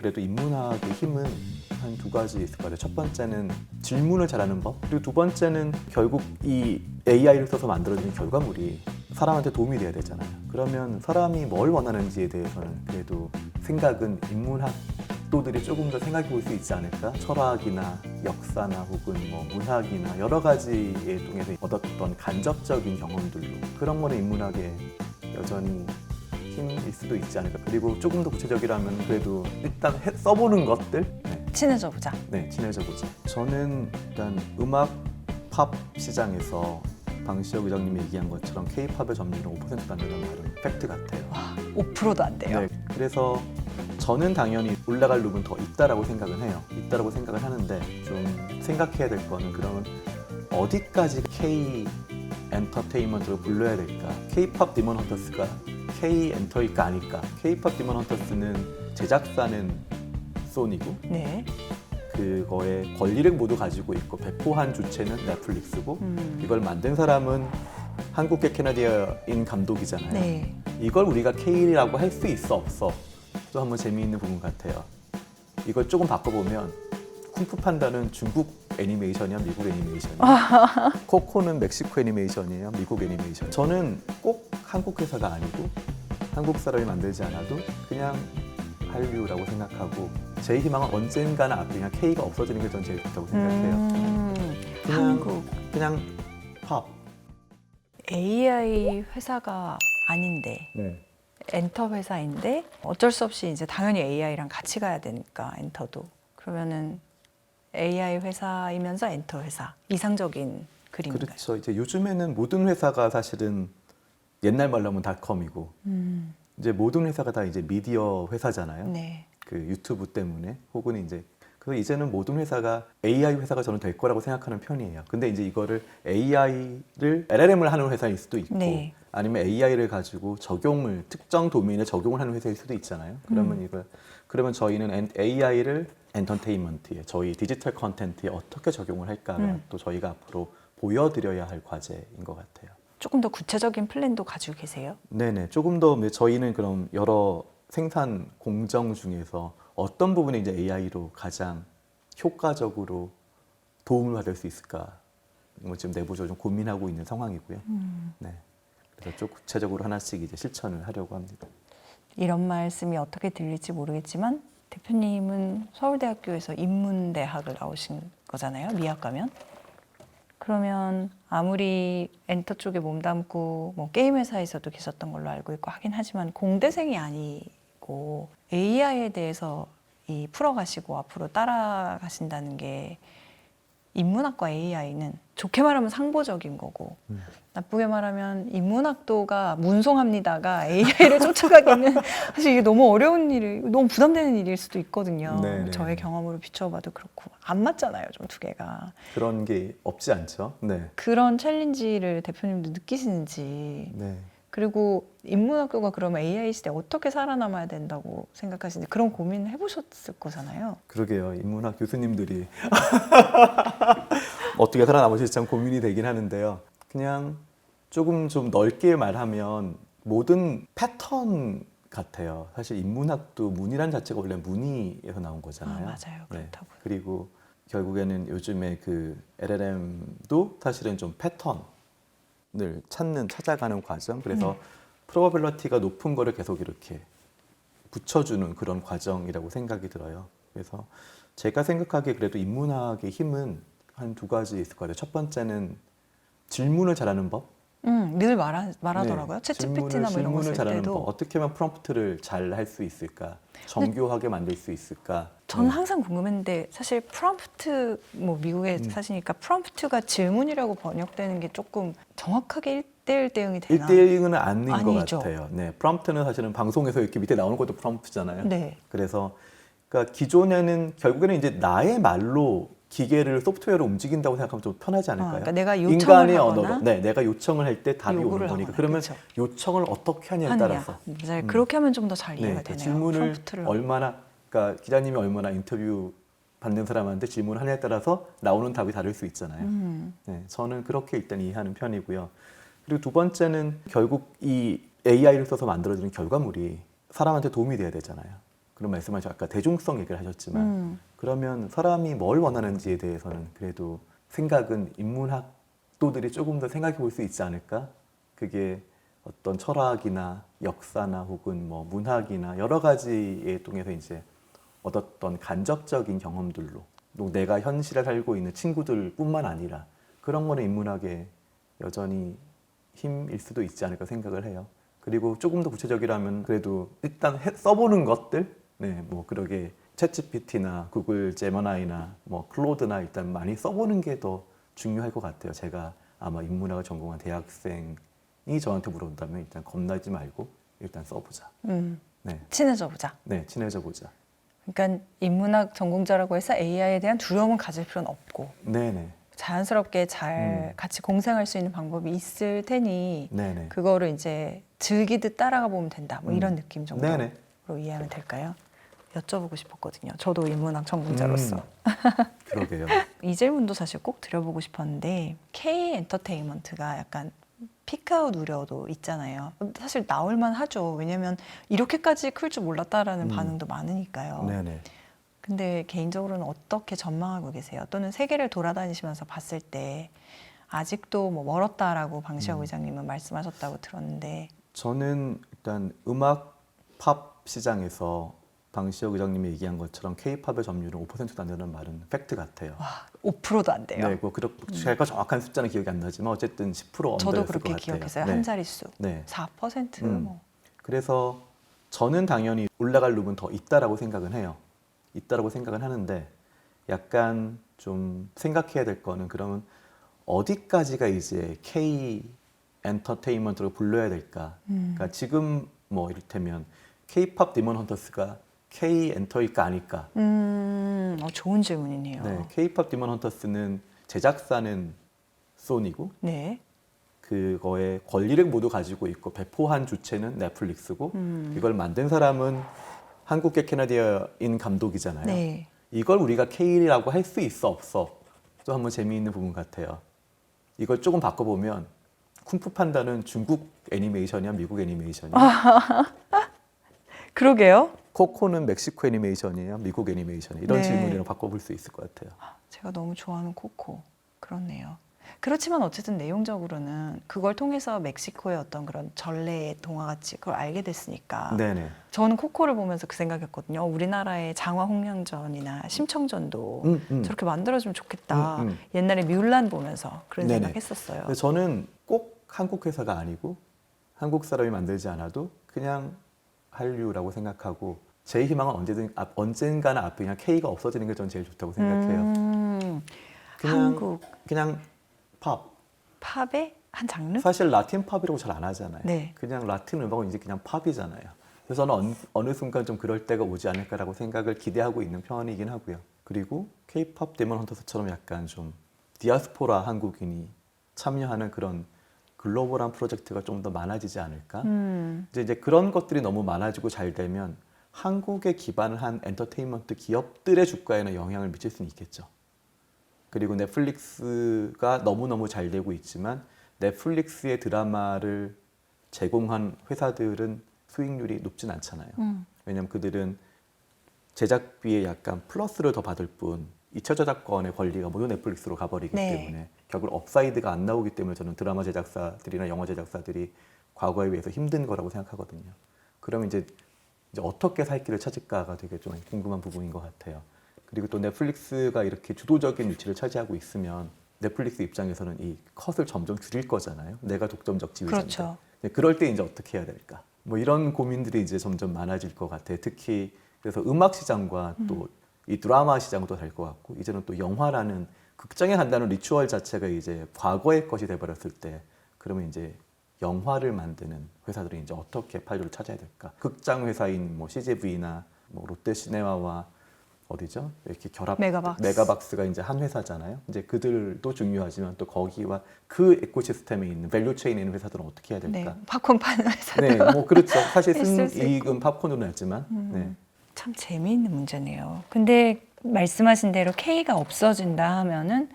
그래도 인문학의 힘은 한 두 가지 있을 것 같아요. 첫 번째는 질문을 잘하는 법, 그리고 두 번째는 결국 이 AI를 써서 만들어지는 결과물이 사람한테 도움이 돼야 되잖아요. 그러면 사람이 뭘 원하는지에 대해서는 그래도 생각은 인문학도들이 조금 더 생각해 볼 수 있지 않을까? 철학이나 역사나 혹은 뭐 문학이나 여러 가지의 통해서 얻었던 간접적인 경험들로 그런 거는 인문학에 여전히 힘일 수도 있지 않을까. 그리고 조금 더 구체적이라면 그래도 일단 써보는 것들. 친해져 보자. 네, 친해져 보자. 저는 일단 음악 팝 시장에서 방시혁 의장님이 얘기한 것처럼 K-팝의 점유율은 5%도 안 된다는 말은 팩트 같아요. 와, 5%도 안 돼요. 네, 그래서 저는 당연히 올라갈 룸은 더 있다라고 생각은 해요. 있다라고 생각을 하는데 좀 생각해야 될 거는 그러면 어디까지 K 엔터테인먼트로 불러야 될까? K-팝 디먼 헌터스가 K 엔터일까 아닐까? K-팝 디먼 헌터스는 제작사는 소니고 네. 그거의 권리를 모두 가지고 있고 배포한 주체는 넷플릭스고 이걸 만든 사람은 한국계 캐나디아인 감독이잖아요. 네. 이걸 우리가 K라고 할 수 있어 없어? 또 한번 재미있는 부분 같아요. 이걸 조금 바꿔보면 쿵푸 판다는 중국 애니메이션이야, 미국 애니메이션이야. 코코는 멕시코 애니메이션이에요, 미국 애니메이션. 저는 꼭 한국 회사가 아니고 한국 사람이 만들지 않아도 그냥 한류라고 생각하고 제 희망은 언젠가는 앞에 그냥 K가 없어지는 게 전 제일 좋다고 생각해요. 그냥, 한국 그냥 팝. AI 회사가 아닌데 네. 엔터 회사인데 어쩔 수 없이 이제 당연히 AI랑 같이 가야 되니까 엔터도 그러면은 AI 회사이면서 엔터 회사 이상적인 그림인가요? 그렇죠. 이제 요즘에는 모든 회사가 사실은 옛날 말로 하면 닷컴이고 이제 모든 회사가 다 이제 미디어 회사잖아요. 네. 그 유튜브 때문에 혹은 이제 그래서 이제는 모든 회사가 AI 회사가 저는 될 거라고 생각하는 편이에요. 근데 이제 이거를 AI를 LLM을 하는 회사일 수도 있고 네. 아니면 AI를 가지고 적용을 특정 도메인에 적용을 하는 회사일 수도 있잖아요. 그러면 저희는 AI를 엔터테인먼트에 저희 디지털 컨텐츠에 어떻게 적용을 할까가 또 저희가 앞으로 보여드려야 할 과제인 것 같아요. 조금 더 구체적인 플랜도 가지고 계세요? 네네. 조금 더 저희는 그럼 여러 생산 공정 중에서 어떤 부분에 이제 AI로 가장 효과적으로 도움을 받을 수 있을까? 뭐 지금 내부적으로 좀 고민하고 있는 상황이고요. 네. 그래서 좀 구체적으로 하나씩 이제 실천을 하려고 합니다. 이런 말씀이 어떻게 들릴지 모르겠지만 대표님은 서울대학교에서 인문대학을 나오신 거잖아요. 미학과면. 그러면 아무리 엔터 쪽에 몸담고 뭐 게임 회사에서도 계셨던 걸로 알고 있고 하긴 하지만 공대생이 아니고 AI에 대해서 이 풀어가시고 앞으로 따라가신다는 게 인문학과 AI는 좋게 말하면 상보적인 거고 나쁘게 말하면 인문학도가 문송합니다가 AI를 쫓아가기는 사실 이게 너무 어려운 일이 너무 부담되는 일일 수도 있거든요. 네네. 저의 경험으로 비춰봐도 그렇고 안 맞잖아요, 좀 두 개가. 그런 게 없지 않죠. 네. 그런 챌린지를 대표님도 느끼시는지 네. 그리고 인문학교가 그러면 AI 시대에 어떻게 살아남아야 된다고 생각하시는지 그런 고민을 해보셨을 거잖아요. 그러게요. 인문학 교수님들이 어떻게 살아남으실지 참 고민이 되긴 하는데요. 그냥 조금 좀 넓게 말하면 모든 패턴 같아요. 사실 인문학도 문이란 자체가 원래 문의에서 나온 거잖아요. 맞아요. 그렇다고. 네. 그리고 결국에는 요즘에 그 LLM도 사실은 좀 패턴을 찾아가는 과정. 그래서 프로버빌리티가 높은 거를 계속 이렇게 붙여주는 그런 과정이라고 생각이 들어요. 그래서 제가 생각하기에 그래도 인문학의 힘은 한 두 가지 있을 것 같아요. 첫 번째는 질문을 잘하는 법. 늘 말하더라고요. 네. 챗GPT나 뭐 이런 거 질문을 쓸 잘하는 때도 법. 어떻게 하면 프롬프트를 잘 할 수 있을까? 정교하게 만들 수 있을까? 저는 항상 궁금했는데 사실 프롬프트 뭐 미국에 사시니까 프롬프트가 질문이라고 번역되는 게 조금 정확하게 1대1 대응이 되나? 1대1은 아닌 아니죠. 것 같아요. 네, 프롬프트는 사실은 방송에서 이렇게 밑에 나오는 것도 프롬프트잖아요. 네. 그래서 그러니까 기존에는 결국에는 이제 나의 말로 기계를 소프트웨어로 움직인다고 생각하면 좀 편하지 않을까요? 그러니까 내가 요청을 인간의 하거나 언어로, 네, 내가 요청을 할 때 답이 오는 요구를 거니까. 하거나, 그러면 그쵸. 요청을 어떻게 하냐에 하느냐. 따라서 맞아요. 그렇게 하면 좀 더 잘 이해가 그 되네요. 질문을 프롬프트를 얼마나, 그러니까 기자님이 얼마나 인터뷰 받는 사람한테 질문을 하냐에 따라서 나오는 답이 다를 수 있잖아요. 네, 저는 그렇게 일단 이해하는 편이고요. 그리고 두 번째는 결국 이 AI를 써서 만들어지는 결과물이 사람한테 도움이 돼야 되잖아요. 그런 말씀하셨 아까 대중성 얘기를 하셨지만 그러면 사람이 뭘 원하는지에 대해서는 그래도 생각은 인문학도들이 조금 더 생각해 볼 수 있지 않을까? 그게 어떤 철학이나 역사나 혹은 뭐 문학이나 여러 가지에 통해서 이제 얻었던 간접적인 경험들로 또 내가 현실에 살고 있는 친구들뿐만 아니라 그런 거는 인문학의 여전히 힘일 수도 있지 않을까 생각을 해요. 그리고 조금 더 구체적이라면 그래도 일단 써보는 것들, 네, 뭐 그러게 챗GPT나 구글 제머나이나 뭐 클로드나 일단 많이 써보는 게 더 중요할 것 같아요. 제가 아마 인문학을 전공한 대학생이 저한테 물어본다면 일단 겁나지 말고 일단 써보자. 네, 친해져 보자. 네, 친해져 보자. 그러니까 인문학 전공자라고 해서 AI에 대한 두려움은 가질 필요는 없고 네네. 자연스럽게 잘 같이 공생할 수 있는 방법이 있을 테니 네네. 그거를 이제 즐기듯 따라가 보면 된다. 뭐 이런 느낌 정도로 네네. 이해하면 될까요? 여쭤보고 싶었거든요. 저도 인문학 전공자로서. 그러게요. 이 질문도 사실 꼭 드려보고 싶었는데 K 엔터테인먼트가 약간 피크아웃 우려도 있잖아요. 사실 나올만 하죠. 왜냐면 이렇게까지 클 줄 몰랐다라는 반응도 많으니까요. 네네. 근데 개인적으로는 어떻게 전망하고 계세요? 또는 세계를 돌아다니시면서 봤을 때 아직도 뭐 멀었다라고 방시혁 의장님은 말씀하셨다고 들었는데 저는 일단 음악 팝 시장에서 방시혁 의장님이 얘기한 것처럼 K-팝의 점유율은 5%도 안 되는 말은 팩트 같아요. 와, 5%도 안 돼요. 네, 뭐 제가 정확한 숫자는 기억이 안 나지만 어쨌든 10% 저도 언더였을 것 그렇게 같아요. 기억했어요. 네. 한 자릿수. 네. 4% 뭐. 그래서 저는 당연히 올라갈 룸은 더 있다라고 생각은 해요. 있다라고 생각은 하는데 약간 좀 생각해야 될 거는 그러면 어디까지가 이제 K 엔터테인먼트로 불러야 될까? 그러니까 지금 뭐 이를테면 K-팝 디먼 헌터스가 K 엔터일까 아닐까? 좋은 질문이네요. 네, K-팝 디먼 헌터스는 제작사는 소니고 네. 그거의 권리를 모두 가지고 있고 배포한 주체는 넷플릭스고 이걸 만든 사람은 한국계 캐나디아인 감독이잖아요. 네. 이걸 우리가 K라고 할 수 있어 없어? 또 한번 재미있는 부분 같아요. 이걸 조금 바꿔보면 쿵푸 판다는 중국 애니메이션이야, 미국 애니메이션이야? 그러게요. 코코는 멕시코 애니메이션이에요, 미국 애니메이션이에요? 이런 네. 질문이랑 바꿔볼 수 있을 것 같아요. 제가 너무 좋아하는 코코. 그렇네요. 그렇지만 어쨌든 내용적으로는 그걸 통해서 멕시코의 어떤 그런 전래의 동화같이 그걸 알게 됐으니까 네네. 저는 코코를 보면서 그 생각했거든요. 우리나라의 장화홍련전이나 심청전도 저렇게 만들어주면 좋겠다. 옛날에 뮬란 보면서 그런 네네. 생각했었어요. 근데 저는 꼭 한국 회사가 아니고 한국 사람이 만들지 않아도 그냥 한류라고 생각하고 제 희망은 언젠가는 앞에 그냥 K가 없어지는 게 전 제일 좋다고 생각해요. 한국 그냥 팝. 팝의 한 장르? 사실 라틴 팝이라고 잘 안 하잖아요. 네. 그냥 라틴 음악은 이제 그냥 팝이잖아요. 그래서 저는 어느 순간 좀 그럴 때가 오지 않을까라고 생각을 기대하고 있는 편이긴 하고요. 그리고 K-팝 데몬 헌터스처럼 약간 좀 디아스포라 한국인이 참여하는 그런 글로벌한 프로젝트가 좀 더 많아지지 않을까? 이제 그런 것들이 너무 많아지고 잘 되면 한국에 기반을 한 엔터테인먼트 기업들의 주가에는 영향을 미칠 수는 있겠죠. 그리고 넷플릭스가 너무너무 잘 되고 있지만 넷플릭스의 드라마를 제공한 회사들은 수익률이 높진 않잖아요. 왜냐하면 그들은 제작비에 약간 플러스를 더 받을 뿐 2차 저작권의 권리가 모두 넷플릭스로 가버리기 네. 때문에 결국 업사이드가 안 나오기 때문에 저는 드라마 제작사들이나 영화 제작사들이 과거에 비해서 힘든 거라고 생각하거든요. 그러면 이제 어떻게 살 길을 찾을까가 되게 좀 궁금한 부분인 것 같아요. 그리고 또 넷플릭스가 이렇게 주도적인 위치를 차지하고 있으면 넷플릭스 입장에서는 이 컷을 점점 줄일 거잖아요. 내가 독점적 지휘자인데. 그렇죠. 그럴 때 이제 어떻게 해야 될까? 뭐 이런 고민들이 이제 점점 많아질 것 같아요. 특히 그래서 음악 시장과 또 이 드라마 시장도 될 것 같고 이제는 또 영화라는 극장에 간다는 리추얼 자체가 이제 과거의 것이 돼버렸을 때 그러면 이제 영화를 만드는 회사들이 이제 어떻게 판로를 찾아야 될까? 극장 회사인 뭐 CGV나 뭐 롯데시네마와 어디죠? 이렇게 메가박스가 이제 한 회사잖아요. 이제 그들도 중요하지만 또 거기와 그 에코시스템에 있는 밸류 체인에 있는 회사들은 어떻게 해야 될까? 네, 팝콘 파는 회사도 네, 뭐 그렇죠. 사실 있을 수 순이익은 팝콘으로 냈지만, 네. 참 재미있는 문제네요. 근데 말씀하신 대로 K가 없어진다 하면은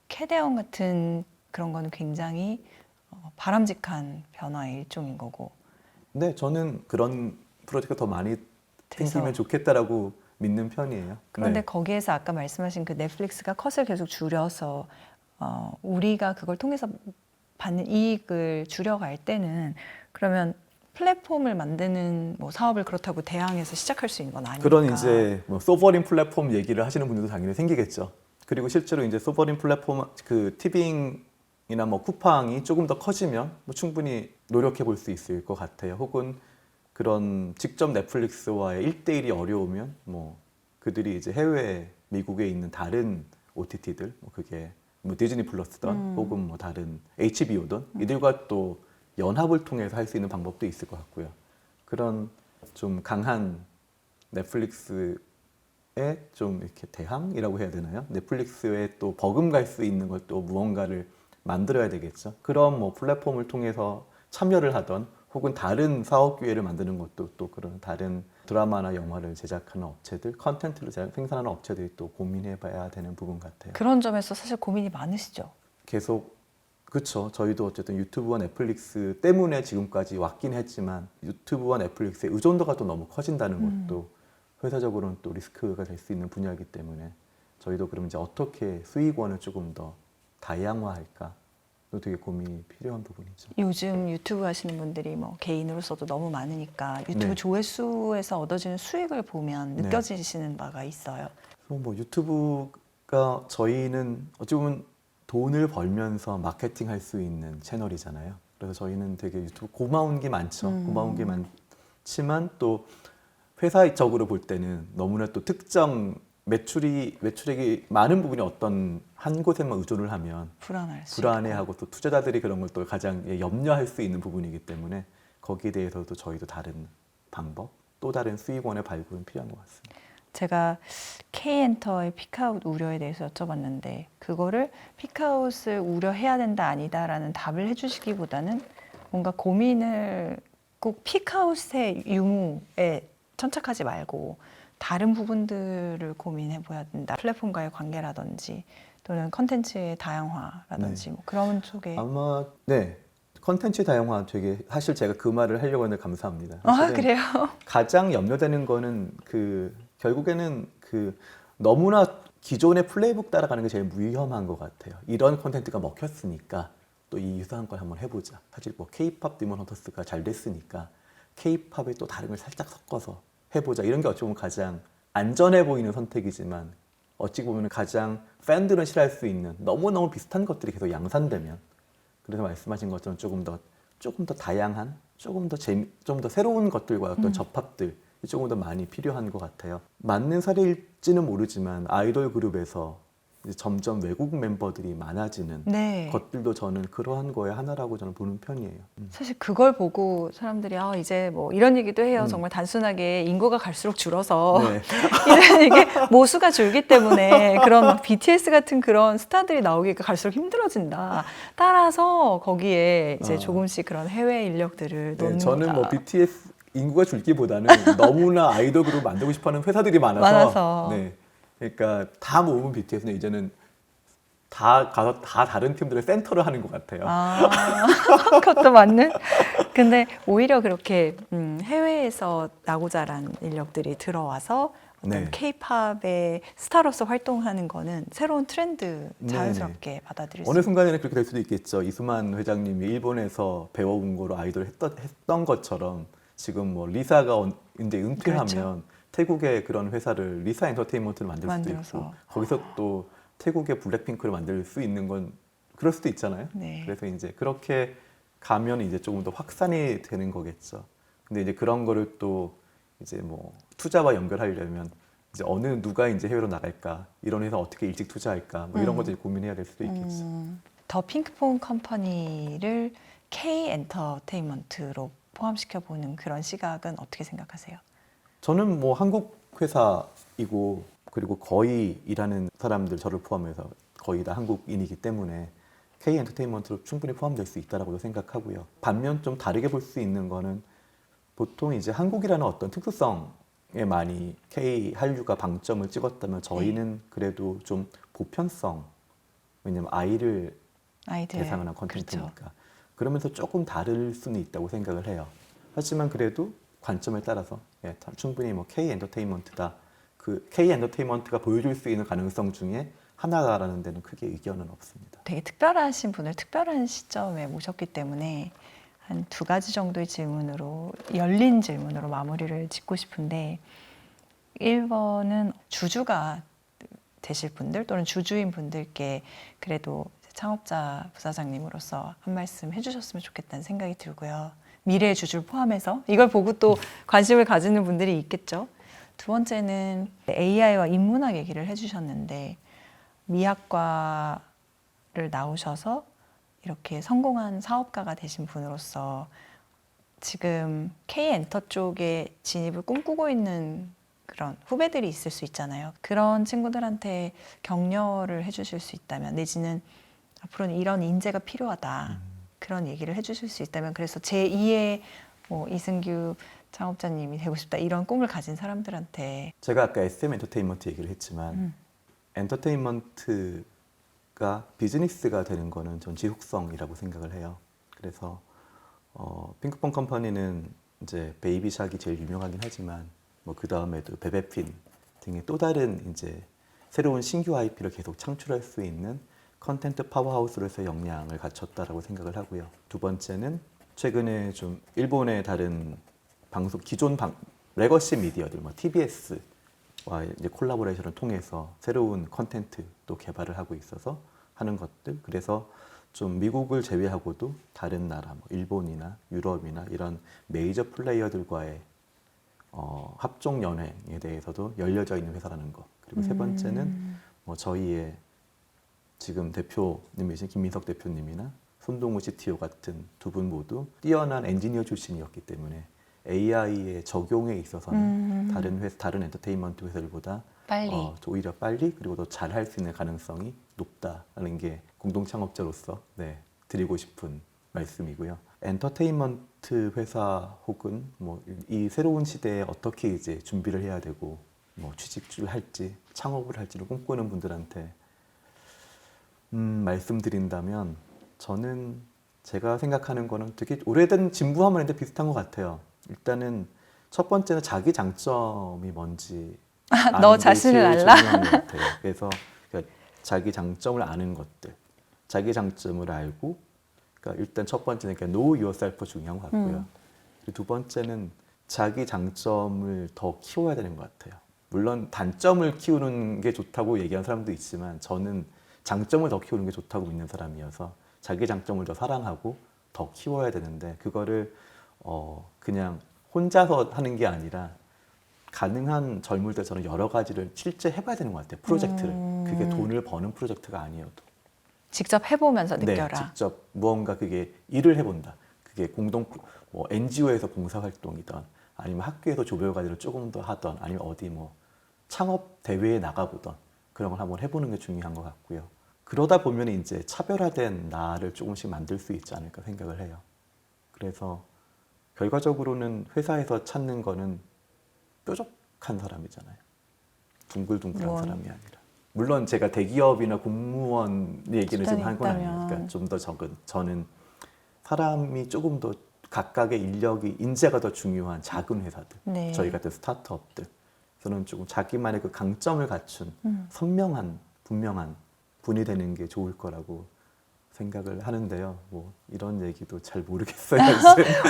캐대언 같은 그런 거는 굉장히 바람직한 변화의 일종인 거고. 근데 저는 그런 프로젝트가 더 많이 생기면 좋겠다라고 믿는 편이에요. 그런데 네. 거기에서 아까 말씀하신 그 넷플릭스가 컷을 계속 줄여서 우리가 그걸 통해서 받는 이익을 줄여갈 때는 그러면 플랫폼을 만드는 뭐 사업을 그렇다고 대항해서 시작할 수 있는 건 아니니까. 그런 이제 뭐 소버린 플랫폼 얘기를 하시는 분들도 당연히 생기겠죠. 그리고 실제로 이제 소버린 플랫폼 그 티빙이나 뭐 쿠팡이 조금 더 커지면 뭐 충분히 노력해 볼 수 있을 것 같아요. 혹은 그런 직접 넷플릭스와의 1대1이 어려우면 뭐 그들이 이제 해외 미국에 있는 다른 OTT들 뭐 그게 뭐 디즈니 플러스든 혹은 뭐 다른 HBO든 이들과 또 연합을 통해서 할 수 있는 방법도 있을 것 같고요. 그런 좀 강한 넷플릭스에 좀 이렇게 대항이라고 해야 되나요? 넷플릭스에 또 버금갈 수 있는 걸 또 무언가를 만들어야 되겠죠. 그런 뭐 플랫폼을 통해서 참여를 하던 혹은 다른 사업 기회를 만드는 것도 또 그런 다른 드라마나 영화를 제작하는 업체들, 컨텐츠를 생산하는 업체들이 또 고민해봐야 되는 부분 같아요. 그런 점에서 사실 고민이 많으시죠. 계속 그렇죠. 저희도 어쨌든 유튜브와 넷플릭스 때문에 지금까지 왔긴 했지만 유튜브와 넷플릭스의 의존도가 또 너무 커진다는 것도 회사적으로는 또 리스크가 될 수 있는 분야이기 때문에 저희도 그럼 이제 어떻게 수익원을 조금 더 다양화할까? 또 되게 고민이 필요한 부분이죠. 요즘 유튜브 하시는 분들이 뭐 개인으로서도 너무 많으니까 유튜브 네. 조회수에서 얻어지는 수익을 보면 네. 느껴지시는 바가 있어요. 그래서 뭐 유튜브가 저희는 어찌 보면 돈을 벌면서 마케팅할 수 있는 채널이잖아요. 그래서 저희는 되게 유튜브 고마운 게 많죠. 고마운 게 많지만 또 회사적으로 볼 때는 너무나 또 특정 매출액이 많은 부분이 어떤 한 곳에만 의존을 하면 불안할 수 불안해하고 또 투자자들이 그런 걸 또 가장 염려할 수 있는 부분이기 때문에 거기에 대해서도 저희도 다른 방법, 또 다른 수익원의 발굴은 필요한 것 같습니다. 제가 K엔터의 피크아웃 우려에 대해서 여쭤봤는데 그거를 피크아웃을 우려해야 된다 아니다라는 답을 해주시기보다는 뭔가 고민을 꼭 피크아웃의 유무에 천착하지 말고 다른 부분들을 고민해 보야 된다. 플랫폼과의 관계라든지 또는 컨텐츠의 다양화라든지 뭐 그런 쪽에 아마 네 컨텐츠 다양화 되게 사실 제가 그 말을 하려고 하는데 감사합니다. 아 사실은 그래요? 가장 염려되는 거는 그 결국에는 그 너무나 기존의 플레이북 따라가는 게 제일 위험한 것 같아요. 이런 콘텐츠가 먹혔으니까 또 이 유사한 걸 한번 해보자. 사실 뭐 K-팝 디몬 헌터스가 잘 됐으니까 K-팝에 또 다른 걸 살짝 섞어서 해보자. 이런 게 어찌 보면 가장 안전해 보이는 선택이지만 어찌 보면 가장 팬들은 싫어할 수 있는 너무너무 비슷한 것들이 계속 양산되면 그래서 말씀하신 것처럼 조금 더 다양한, 좀 더 새로운 것들과 어떤 접합들 조금 더 많이 필요한 것 같아요. 맞는 사례일지는 모르지만 아이돌 그룹에서 이제 점점 외국 멤버들이 많아지는 네. 것들도 저는 그러한 거의 하나라고 저는 보는 편이에요. 사실 그걸 보고 사람들이 이제 뭐 이런 얘기도 해요. 정말 단순하게 인구가 갈수록 줄어서 네. 이게 모수가 줄기 때문에 그런 막 BTS 같은 그런 스타들이 나오기가 갈수록 힘들어진다. 따라서 거기에 이제 조금씩 그런 해외 인력들을 네, 넣는다. 저는 뭐 BTS 인구가 줄기보다는 너무나 아이돌 그룹 만들고 싶어하는 회사들이 많아서 네. 그러니까 다 모으면 BTS는 이제는 다 가서 다 다른 팀들의 센터를 하는 것 같아요. 그것도 맞는. 근데 오히려 그렇게 해외에서 나고 자란 인력들이 들어와서 어떤 네. K-팝의 스타로서 활동하는 거는 새로운 트렌드 자연스럽게 네네. 받아들일 수 어느 있는. 순간에는 그렇게 될 수도 있겠죠. 이수만 회장님이 일본에서 배워온 거로 아이돌 했던 것처럼 지금 뭐 리사가 이제 은퇴하면 그렇죠. 태국의 그런 회사를 리사 엔터테인먼트를 만들 수도 만들어서. 있고 거기서 또 태국의 블랙핑크를 만들 수 있는 건 그럴 수도 있잖아요. 네. 그래서 이제 그렇게 가면 이제 조금 더 확산이 되는 거겠죠. 근데 이제 그런 거를 또 이제 뭐 투자와 연결하려면 이제 어느 누가 이제 해외로 나갈까 이런 회사 어떻게 일찍 투자할까 뭐 이런 것들 고민해야 될 수도 있겠죠. 더 핑크퐁 컴퍼니를 K 엔터테인먼트로 포함시켜 보는 그런 시각은 어떻게 생각하세요? 저는 뭐 한국 회사이고 그리고 거의 일하는 사람들 저를 포함해서 거의 다 한국인이기 때문에 K 엔터테인먼트로 충분히 포함될 수 있다라고도 생각하고요. 반면 좀 다르게 볼 수 있는 거는 보통 이제 한국이라는 어떤 특수성에 많이 K 한류가 방점을 찍었다면 저희는 그래도 좀 보편성 왜냐면 아이들 대상을 한 그렇죠. 컨텐츠니까 그러면서 조금 다를 수는 있다고 생각을 해요. 하지만 그래도 관점에 따라서 충분히 뭐 K 엔터테인먼트다. 그 K 엔터테인먼트가 보여줄 수 있는 가능성 중에 하나다라는 데는 크게 의견은 없습니다. 되게 특별하신 분을 특별한 시점에 모셨기 때문에 한 2가지 정도의 질문으로 열린 질문으로 마무리를 짓고 싶은데 1번은 주주가 되실 분들 또는 주주인 분들께 그래도 창업자 부사장님으로서 한 말씀 해주셨으면 좋겠다는 생각이 들고요. 미래의 주주를 포함해서 이걸 보고 또 관심을 가지는 분들이 있겠죠. 2번째는 AI와 인문학 얘기를 해주셨는데 미학과를 나오셔서 이렇게 성공한 사업가가 되신 분으로서 지금 K엔터 쪽에 진입을 꿈꾸고 있는 그런 후배들이 있을 수 있잖아요. 그런 친구들한테 격려를 해주실 수 있다면 내지는 앞으로는 이런 인재가 필요하다. 그런 얘기를 해주실 수 있다면 그래서 제2의 뭐 이승규 창업자님이 되고 싶다 이런 꿈을 가진 사람들한테 제가 아까 SM 엔터테인먼트 얘기를 했지만 엔터테인먼트가 비즈니스가 되는 거는 전 지속성이라고 생각을 해요. 그래서 핑크퐁 컴퍼니는 이제 베이비샥이 제일 유명하긴 하지만 뭐 그 다음에도 베베핀 등의 또 다른 이제 새로운 신규 IP를 계속 창출할 수 있는 컨텐츠 파워하우스로서의 역량을 갖췄다라고 생각을 하고요. 2번째는 최근에 좀 일본의 다른 방송 기존 레거시 미디어들 뭐 TBS와 이제 콜라보레이션을 통해서 새로운 컨텐츠도 개발을 하고 있어서 하는 것들. 그래서 좀 미국을 제외하고도 다른 나라, 뭐 일본이나 유럽이나 이런 메이저 플레이어들과의 합종 연행에 대해서도 열려져 있는 회사라는 것. 그리고 3번째는 뭐 저희의 지금 대표님이신 김민석 대표님이나 손동우 CTO 같은 2분 모두 뛰어난 엔지니어 출신이었기 때문에 AI의 적용에 있어서는 다른 엔터테인먼트 회사들보다 빨리 오히려 빨리 그리고 더 잘할 수 있는 가능성이 높다라는 게 공동 창업자로서 드리고 싶은 말씀이고요. 엔터테인먼트 회사 혹은 뭐 이 새로운 시대에 어떻게 이제 준비를 해야 되고 뭐 취직을 할지 창업을 할지를 꿈꾸는 분들한테 말씀드린다면 저는 제가 생각하는 거는 되게 오래된 진부함인데 비슷한 것 같아요. 일단은 첫 번째는 자기 장점이 뭔지 너 아는 게 자신을 제일 알라? 중요한 것 같아요. 그래서 자기 장점을 아는 것들, 자기 장점을 알고, 그러니까 일단 첫 번째는 know yourself 중요한 것 같고요. 그리고 2번째는 자기 장점을 더 키워야 되는 것 같아요. 물론 단점을 키우는 게 좋다고 얘기하는 사람도 있지만 저는 장점을 더 키우는 게 좋다고 믿는 사람이어서 자기 장점을 더 사랑하고 더 키워야 되는데 그거를 그냥 혼자서 하는 게 아니라 가능한 젊을 때 저는 여러 가지를 실제 해봐야 되는 것 같아요. 프로젝트를. 그게 돈을 버는 프로젝트가 아니어도. 직접 해보면서 네, 느껴라. 직접 무언가 그게 일을 해본다. 그게 공동 뭐 NGO에서 봉사활동이든 아니면 학교에서 조별과제를 조금 더 하던 아니면 어디 뭐 창업 대회에 나가보던 그런 걸 한번 해보는 게 중요한 것 같고요. 그러다 보면 이제 차별화된 나를 조금씩 만들 수 있지 않을까 생각을 해요. 그래서 결과적으로는 회사에서 찾는 거는 뾰족한 사람이잖아요. 둥글둥글한 사람이 아니라. 물론 제가 대기업이나 공무원 얘기를 지금 한 건 아니에요. 그러니까 좀 더 적은. 저는 사람이 조금 더 각각의 인력이 인재가 더 중요한 작은 회사들, 네. 저희 같은 스타트업들. 저는 조금 자기만의 그 강점을 갖춘 선명한, 분명한 분이 되는 게 좋을 거라고 생각을 하는데요. 뭐 이런 얘기도 잘 모르겠어요.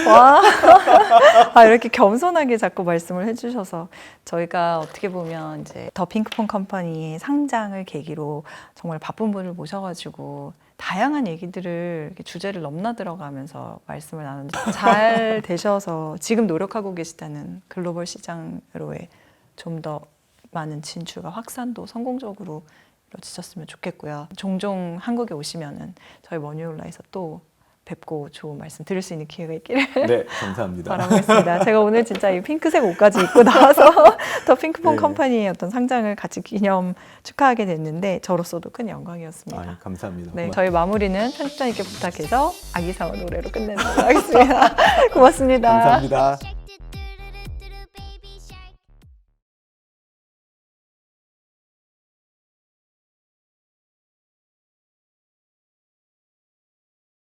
와, 이렇게 겸손하게 자꾸 말씀을 해주셔서 저희가 어떻게 보면 이제 더 핑크퐁 컴퍼니의 상장을 계기로 정말 바쁜 분을 모셔가지고 다양한 얘기들을 이렇게 주제를 넘나들어가면서 말씀을 나누는데 잘 되셔서 지금 노력하고 계시다는 글로벌 시장으로의 좀 더 많은 진출과 확산도 성공적으로 이루어지셨으면 좋겠고요. 종종 한국에 오시면은 저희 머니올라에서 또 뵙고 좋은 말씀 드릴 수 있는 기회가 있기를 네, 감사합니다. 바라보겠습니다. 제가 오늘 진짜 이 핑크색 옷까지 입고 나와서 더 핑크퐁 컴퍼니의 어떤 상장을 같이 기념 축하하게 됐는데 저로서도 큰 영광이었습니다. 감사합니다. 네, 저희 마무리는 편집자님께 부탁해서 아기사와 노래로 끝내도록 하겠습니다. 고맙습니다. 감사합니다.